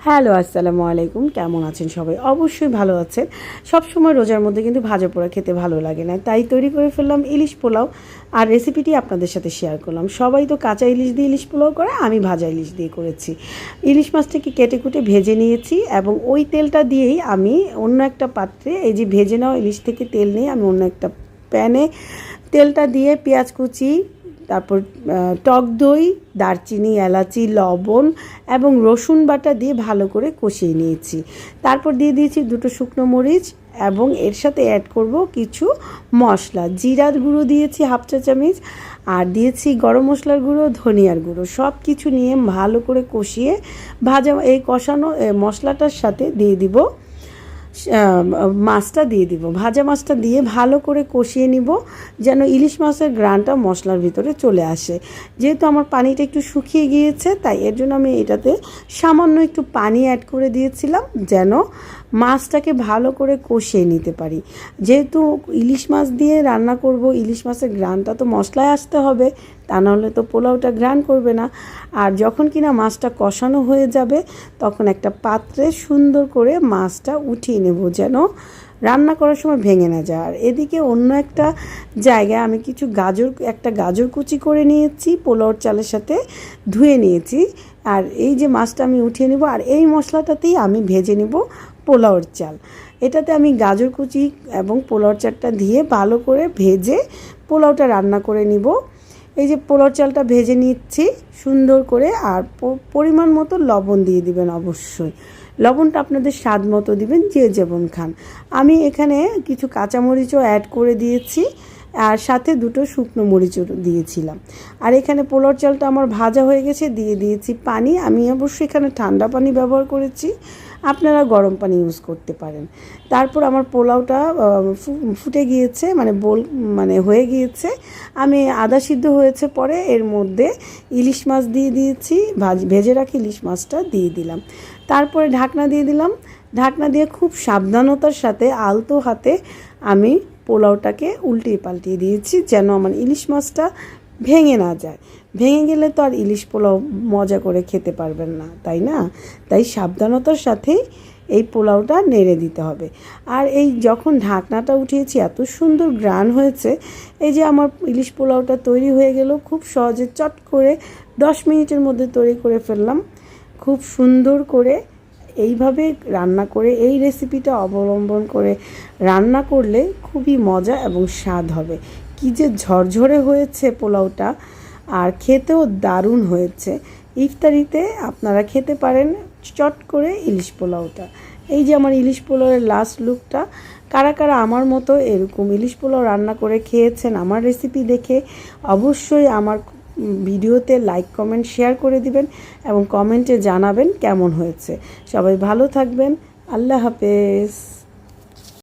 Hello, আসসালামু আলাইকুম। কেমন আছেন সবাই? অবশ্যই ভালো আছেন। সবসময় রোজার মধ্যে কিন্তু ভাজা পোড়া খেতে ভালো লাগে না, তাই তৈরি করে ফেললাম ইলিশ পোলাও। আর রেসিপিটি আপনাদের সাথে শেয়ার করলাম। সবাই তো কাঁচা ইলিশ দিয়ে ইলিশ পোলাও করে, আমি ভাজা ইলিশ দিয়ে করেছি। ইলিশ মাছটাকে কেটে কুটে ভেজে নিয়েছি এবং ওই তেলটা দিয়েই আমি অন্য একটা পাত্রে, এই যে ভেজে নেওয়া ইলিশ থেকে তেল নিয়ে আমি অন্য একটা প্যানে তেলটা দিয়ে পেঁয়াজ কুচি, তারপর টক দই, দারচিনি, এলাচি, লবণ এবং রসুন বাটা দিয়ে ভালো করে কষিয়ে নিয়েছি। তারপর দিয়ে দিয়েছি দুটো শুকনো মরিচ এবং এর সাথে অ্যাড করব কিছু মশলা। জিরার গুঁড়ো দিয়েছি হাফ চা চামচ, আর দিয়েছি গরম মশলার গুঁড়ো, ধনিয়ার গুঁড়ো। সব কিছু নিয়ে ভালো করে কষিয়ে ভাজা এই কষানো মশলাটার সাথে দিয়ে দিব মাছটা দিয়ে দিব। ভাজা মাছটা দিয়ে ভালো করে কষিয়ে নিব যেন ইলিশ মাছের গ্রানটা মশলার ভিতরে চলে আসে। যেহেতু আমার পানিটা একটু শুকিয়ে গিয়েছে, তাই এর জন্য আমি এটাতে সামান্য একটু পানি অ্যাড করে দিয়েছিলাম যেন মাছটাকে ভালো করে কষিয়ে নিতে পারি। যেহেতু ইলিশ মাছ দিয়ে রান্না করব, ইলিশ মাছের গ্রানটা তো মশলায় আসতে হবে, তা নাহলে তো পোলাওটা গ্রান করবে না। আর যখন কিনা মাছটা কষানো হয়ে যাবে, তখন একটা পাত্রে সুন্দর করে মাছটা উঠিয়ে নেব যেন রান্না করার সময় ভেঙে না যায়। আর এদিকে অন্য একটা জায়গায় আমি কিছু গাজর কুচি করে নিয়েছি, পোলাওর চালের সাথে ধুয়ে নিয়েছি। আর এই যে মাছটা আমি উঠিয়ে নেব, আর এই মশলাটাতেই আমি ভেজে নেব পোলাওর চাল। এটাতে আমি গাজর কুচি এবং পোলাওর চালটা দিয়ে ভালো করে ভেজে পোলাওটা রান্না করে নিব। এই যে পোলাওর চালটা ভেজে নিচ্ছি সুন্দর করে, আর পরিমাণ মতো লবণ দিয়ে দিবেন। অবশ্যই লবণটা আপনাদের স্বাদ মতো দিবেন, যে যেমন খান। আমি এখানে কিছু কাঁচামরিচও অ্যাড করে দিয়েছি, আর সাথে দুটো শুকনো মরিচও দিয়েছিলাম। আর এখানে পোলাওর চালটা আমার ভাজা হয়ে গেছে, দিয়ে দিয়েছি পানি। আমি অবশ্যই এখানে ঠান্ডা পানি ব্যবহার করেছি, আপনারা গরম পানি ইউজ করতে পারেন। তারপর আমার পোলাওটা ফুটে গিয়েছে, মানে হয়ে গিয়েছে। আমি আদা সিদ্ধ হয়েছে পরে এর মধ্যে ইলিশ মাছ দিয়ে দিয়েছি, ভেজে রাখি ইলিশ মাছটা দিয়ে দিলাম। তারপরে ঢাকনা দিয়ে দিলাম। ঢাকনা দিয়ে খুব সাবধানতার সাথে আলতো হাতে আমি পোলাওটাকে উল্টিয়ে পাল্টিয়ে দিয়েছি যেন আমার ইলিশ মাছটা ভেঙে না যায়। ভেঙে গেলে তো আর ইলিশ পোলাও মজা করে খেতে পারবেন না, তাই না? তাই সাবধানতার সাথেই এই পোলাওটা নেড়ে দিতে হবে। আর এই যখন ঢাকনাটা উঠিয়েছি, এত সুন্দর গ্রান হয়েছে। এই যে আমার ইলিশ পোলাওটা তৈরি হয়ে গেল খুব সহজে, চট করে 10 মিনিটের মধ্যে তৈরি করে ফেললাম। খুব সুন্দর করে এইভাবে রান্না করে, এই রেসিপিটা অবলম্বন করে রান্না করলে খুবই মজা এবং স্বাদ হবে। কী যে ঝরঝরে হয়েছে পোলাওটা, আর খেতেও দারুণ হয়েছে। ইফতারিতে আপনারা খেতে পারেন চট করে ইলিশ পোলাওটা। এই যে আমার ইলিশ পোলাওয়ের লাস্ট লুকটা। কারা কারা আমার মতো এরকম ইলিশ পোলাও রান্না করে খেয়েছেন আমার রেসিপি দেখে, অবশ্যই আমার ভিডিওতে লাইক, কমেন্ট, শেয়ার করে দিবেন এবং কমেন্টে জানাবেন কেমন হয়েছে। সবাই ভালো থাকবেন। আল্লাহ হাফেজ।